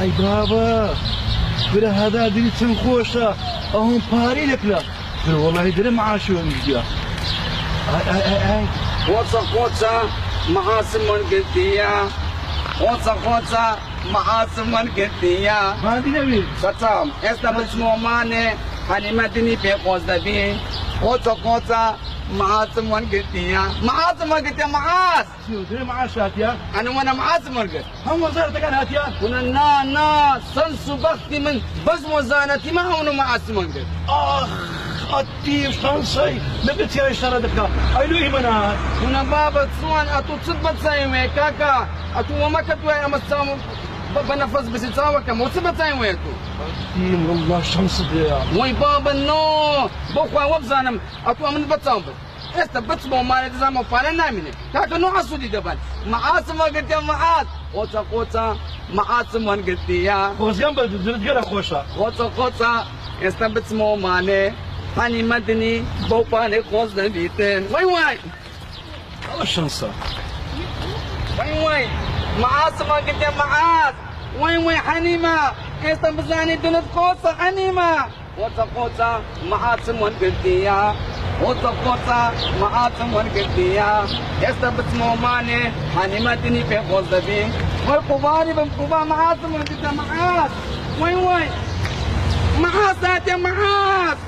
اي بابا برا هذا دري تنخوشة اهم باري لك لا والله دري معاشو مجديا اي قوصة معاصم من قدية قوصة معاصم من قدية ما عندي نبي ستام استبس موماني هني مدني في قوصة قوصة معاصم من قدية معاصم من قدية معاص شو دري معاشات يا وانا معاصم من قدية هم وزارتك انا هاتيا كنا نا سنسو بختي من بس وزانتي ما هو معاصم من قدية اخ التيف شانسي نبت يا اشتردك ايلو ايمانات كنا بابا تسوان اتو تصبت سايوه كاكا اتو وما كتوى امسامو بنفس بس تساوى كم وتصبت سايوه اتو تيم والله شمس ديا وي بابا نو بوخوا وبزانم اتو امن بتساوى است بتسمو ما نتزامو فانا نامني كاكا نو عسودي دبان معاصم قلت يا معاص قوتا معاصم قلت يا خوش جنب زرت غير خوشة قوتا است بتسمو ماني هاني مدني بوباني خوز نبيتين وي الله شانسة وين معاصم قلت يا معاص وين حنيمة استن بزاني دنت قوصة حنيمة قوصة معاصم قلت يا قوصة معاصم قلت يا استن بتسمو ماني حنيمة دني في خوز نبي والقباني بمقبا معاصم قلت يا معاص وين معاصات يا معاص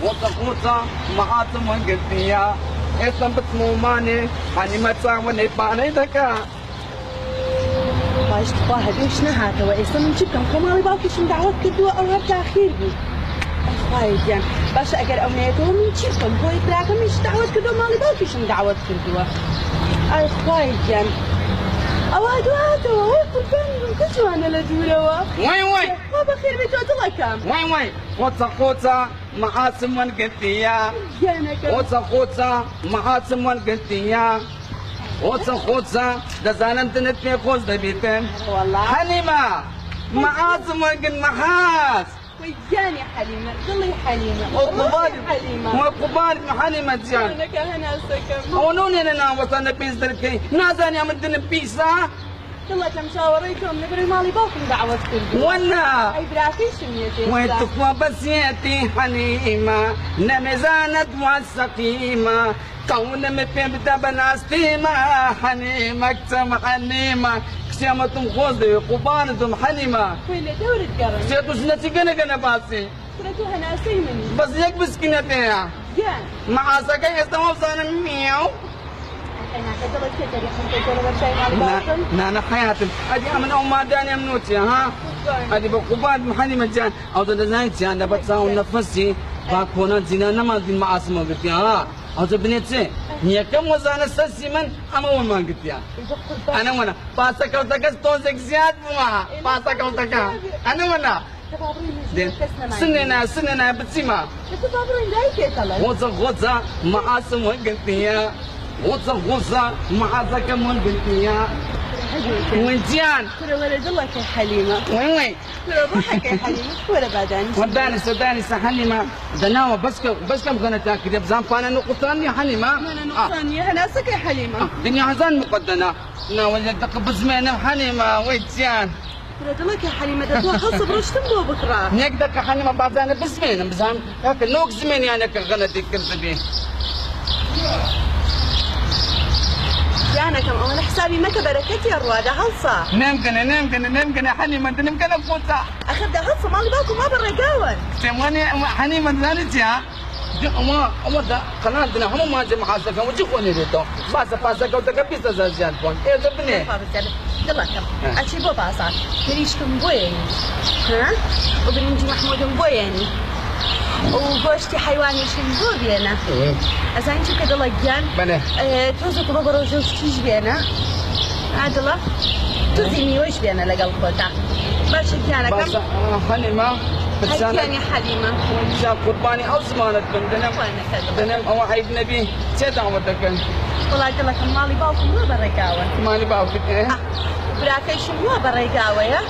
قوصة معاصم قلت يا استن بتسمو ماني حنيمة تساوي باني دكا باش تخواها ليش نهاته وإيسا من جبكم كمالي باكي شم دعوت كدوا أو هب تأخير بي أخواي جان باش أقر أمنيته من جبكم هو يتراكم مش دعوت كدوا مالي باكي شم دعوت كدوا أخواي جان أو هاتوا ويقول فاني كجوا أنا لدولوا وين بابا خير بيتو الله كام وين قوصة معاصم قلتيا جانك قوصة معاصم قلتيا قوصة دزانم تنتمي خوز دبيتن والله حليمة معاصم قل محاس ويجاني حليمة قلي حليمة وقبال حليمة جان أنا كهنا سكم ونوني أنا وصلنا بيس دركي نازاني عملتنا بيسا يلا كم شاوريكم نبري مالي باكم دعوة كردوا وانا أي براكيش ميتي وتقوى بسيتي حليمة نمزانة والسقيمة كون متبدا بناستيمة حليمة كتم حليمة كسيمتم خوزي قبانتم حليمة ويلي دورة قرن كسيتو سنتي قنا باسي سنتوها ناسي مني بس يك بسكينتها جان مع سكاي استمو صار مياو أنا كدلت كتري حنت جرب شيء مالي باكم نانا حياتي ادي من ما داني منوتي ها ادي بقبان حليمة جان او دزاين جان دبتساو نفسي باكونا زينا نما معاصمه قلت ها او بنيتي هي كم وزانة سسيمن اما وين ما قلت يا انا وانا باسا كوتاكس توزك زياد بما باسا كوتاكا انا وانا سننا بتسمع تبابرين دايك يطلع غوزة معاصم قلت يا غوزة معاصم كم قلت يا وين جان ترى ولد الله يا حليمة وين ترى روحك يا حليمة ولا بعداني وداني حليمة دناوة بس كم كانت تاكل يا بزان فانا نقصان يا حليمة أنا نقصانية أنا أسك يا حليمة دنيا حزان مقدنا ناوي دق بزمانة حليمة ويتيان ترى لك يا حليمة ده خلص برشتم بو بكرة نقدك حليمة بعدنا بزمانة بزان هاك نوك زماني أنا كغلطي كرتبي أنا كم أنا حسابي متى بركتي يا روادة هلصة نام كنا حليمة أنت نام كنا فوتا أخذ ده هلصة مالي باكو ما برقاون سمعني حليمة زانت يا أما ده قناة دنا هم ما جمع حاسك وجهوني ريتو باسا كوتا كبيسة زاجان فون إيه زبني يلا كم أشي بو باسا مريشكم بويني ها وبنجي محمود بويني وقوشتي حيواني شنبو بينا أزاين شو كده لجان بنا توزك بابا روجوش تيج بينا عدلا توزيني وش بينا لقل خوتا باشا كيانا كم باسا حليمة هاي حليمة شاف قرباني أو زمانة بندنم دنم أو عيد نبي سيدا ودكن والله عدلا كم مالي باوكم ما برقاون مالي باوكت إيه براكي شنو برقاوة يا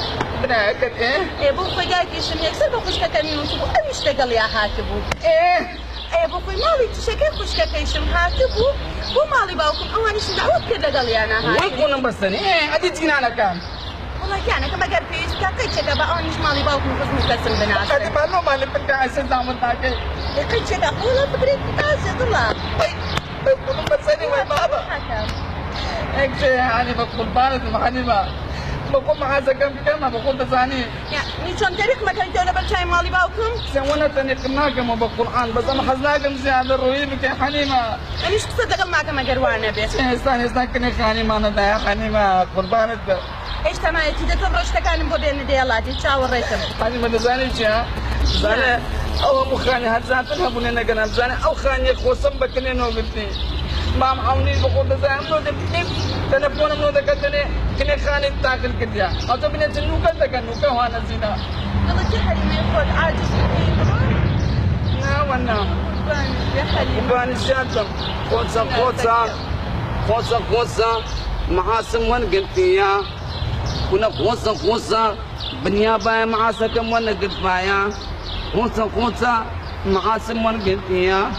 براكت إيه بو خجاكي شنو يكسر بخشكا كمين وتبو أم يشتغل يا هاتبو إيه بو خوي مالي تشكي خشكا كيشم هاتبو بو مالي باوكم أواني شن دعوت كده قال يا أنا هاي وين كنا بسني إيه أدي تجينا كان والله كان كما قال في استاقيت كذا بقى مش مالي باوكم خصم قسم بنات هذه ما مالي بنت عايزة تعمل تاكي قيت كذا قولا تبريد تاسد الله بقول بسني وين بابا هيك يعني بقول بارد محنمة بقول معازة كم بقول تزاني يعني شلون تاريخ ما كنت ولا بالشاي مالي باوكم سوينا تنقناكم وبالقرآن بس أنا حزناكم زيادة الرهيب يا حنيمة ليش تصدق معك ما قروانه بس استنى كني حنيمة أنا ده يا حنيمة قربانة ايش تمام تيجي تبرش تكان بودين دي الله تشاور ريتم حنيمة تزاني شيء زاني أو أبو خاني هزان تنهبوا لنا جناب زاني أو خاني خوصم بكني نوبتني ما معوني بقول تزاني منو دبني تلفون منو دكتني كني خاني تاكل كديا أو تبني تنوكا تكنوكا وانا زينا والله شي حليمة يقول عاجز نعم ونعم بان الشاتم خوصة معاصم ون قلتيا كنا خوصة بنيابة معاصكم ون قلتايا خوصة معاصم ون قلتيا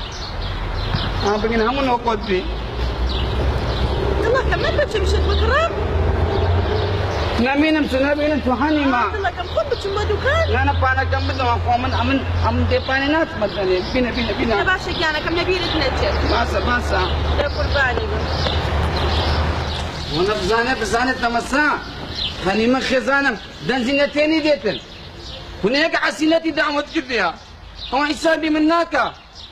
بقين همون وقود بي والله كم بتمشي بكرة نبينا حنيمة والله كم خد بتشم دكان لا أنا بانا كم بدو أمن ديباني ناس مثلا بينا أنا باشك أنا كم نبي نتنجر باسا لا قرباني وانا بزانة تمسا حنيمة خزانة دنزينتيني ديتن هناك عسينتي دعوت كبيرة هو حسابي مناك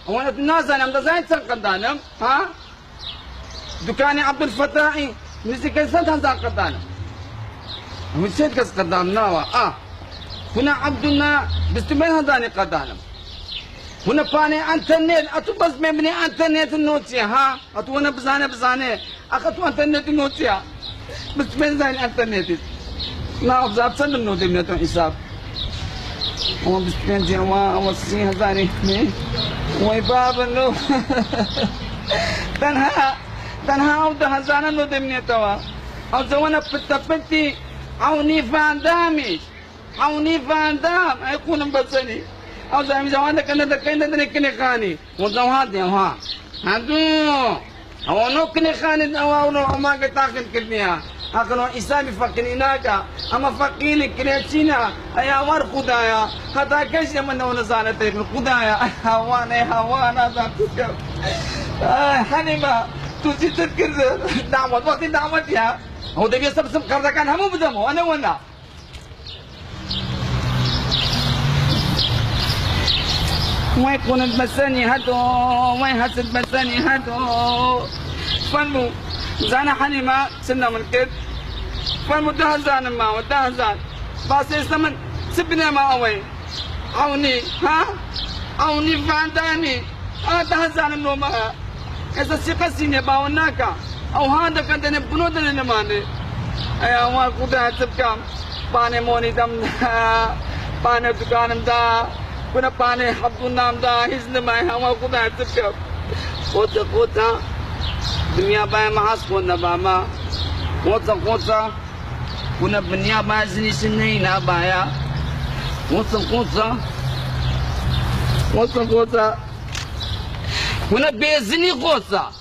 هو أنا تنازل أنا مدزاين سنقدانم ها دكاني عبد الفتاحي نسيك سنتان قدانم نسيت كس قدامنا هنا عبدنا بستمين هذاني قدانم هنا باني انترنت اتو بس مبني انترنت نوتيا ها اتو انا بزانه اخذت انترنت نوتيا بس من زين انترنت لا ابزاب سن نوتي من حساب هو بس بين جوا وسي هذاني وي باب انه تنها او ده هزانه نوتي من توا او زوانا بتبتي عوني فان دام يكون بسني او زعما زوانا كنا كنا خاني وزوات ها هادو او نو كنا خاني او نو ما قتاكن كنيا اكنو اسامي فكنيناكا اما فكين كريتشينا ايا ور خدايا حتى كش من ونزانه تك خدايا هوانا ذاتك حنيمه تجي تذكر دعوه وقت دعوه يا هو ده بيسبسب قرض كان همو بدمه انا ولا وين كنت بسني هدو وين هسد بسني هدو فنمو زانا حنيمة سنة من كد فنمو دهزان ما ودهزان بس يسمن سبنا ما اوي عوني فانداني دهزان النوم إذا سيقسيني باوناكا او هذا كنت نبنو دلنا ماني ايا ما كودا تبكام باني موني دم باني دكانم دا كنا باني حبو نام دا هزن ما ما كودا تبكام قوتا دنيا باي محاس كنا باما قوتا كنا بنيا باي زني سنينا بايا قوتا كنا بيزني قوتا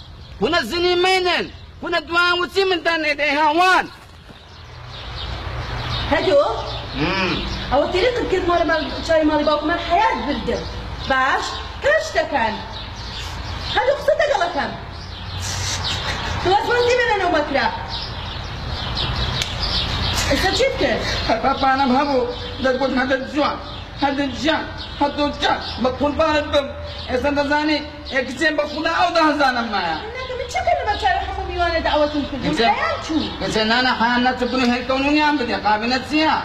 كنا زني مينن كنا دوان وسي من تاني دي هوان هدو او طريق الكل مال شاي مالي باكم الحياة بردم باش كاش تكان هدو قصتك الله كم خلاص ما انتي من انا ومكرا انت جيتك بابا انا بهبو ده تقول هذا الجوع هذا بقول بارد اذا نزاني اكزين بقول او ده زانا معايا شو كنا بتشارك حمومي وانا دعوتهم كلهم حياة شو؟ إذا أنا حيانا تقولي هيك كونوني عم بدي قابلت سيا.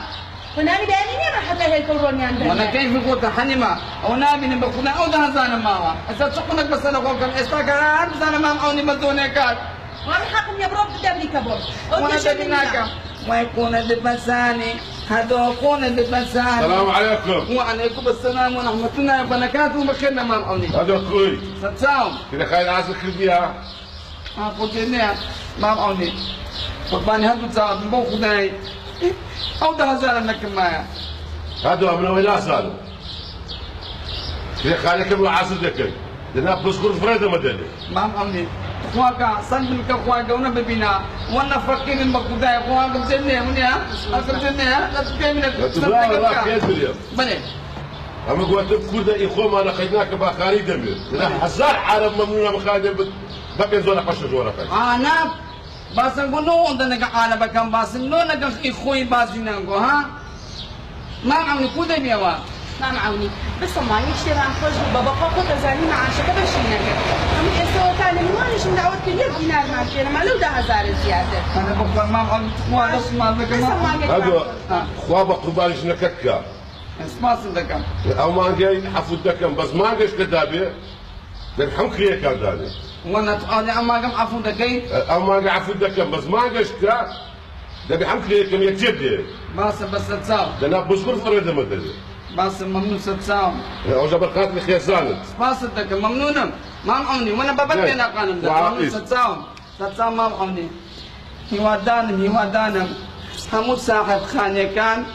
وناني بيانيني ما حتى هيك كونوني عم بدي. وأنا كيف قلت حنيمة أو نابي نبقونا أو ده زانا ماوا. إذا تقولك بس أنا قولكم استاكار زانا مام أو نبضوني كات. وأنا حقهم يبرد دبلي كبر. وأنا بديناك. ويكون اللبساني هذا كون اللبساني. السلام عليكم. وعليكم السلام ورحمة الله وبركاته وبخيرنا مام أوني. هذا أخوي. ستساوم. كده خير عسل خديها. قلت لنا مام أوني. فباني هذا تساوم بو خداي. أو ده زال لك معايا. هذا من وين أصل؟ كده خالك أبو عاصل ذكر. جناب بشكر فريدة مدني مام أمني خواكا سنبلك خواكا ونبينا وانا فقير المقودة خواكا بجنة منيا أكل جنة لا تكمل لا لا كيف اليوم بني أما قلت كودا إخوة ما لقيناك بأخاري دمير لا هزار عرب ممنوع مخادم بقى زولا قش زولا قش أنا بس أقول نو عندنا كأنا بكم بس نو نكش إخوي بازينا ها ما عمني كودا بيوا ما معوني بس ما يشتري عن خوش بابا خاطر زاني معاشك بشينك أمي إسوا كان المالش من دعوت كل يوم دينار معشي أنا ما له 10,000 زيادة أنا بقول ما عمني وانا ما بس بكم ما هذا خواب قبالش نككا اسماس دكم أو ما جاي حفظ دكم بس ما جاش كدابة الحمد خير كان داني وانا أنا ما قام عفوا دكي أو ما جاي حفظ دكم بس ما جاش كا ده بحمد خير كم يكتب بس تساو ده بشكر فريدة مدني بس ممنوع تساو أو جبرقات الخيزانة بس دكم ممنوع ما عمني وانا ببكي أنا قانون ده ممنوع تساو ما عمني هوادان همو صاحب خانه كان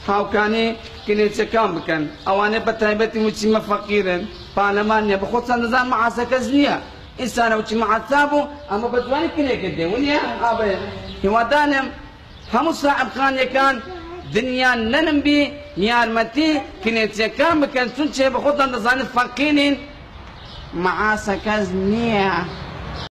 هاو كاني كنيتش كان بكن اوانه بتايبتي وشي فقيرن برلمان بخصوص نظام معاسكه زنيه انسان وشي معتابو اما بدواني كني كده ونيا ابي هوادان همو صاحب خانه كان دنيا ننبي نيارمتي كنيتش كان بكن سنشي بخصوص نظام فقيرين معاسكه زنيه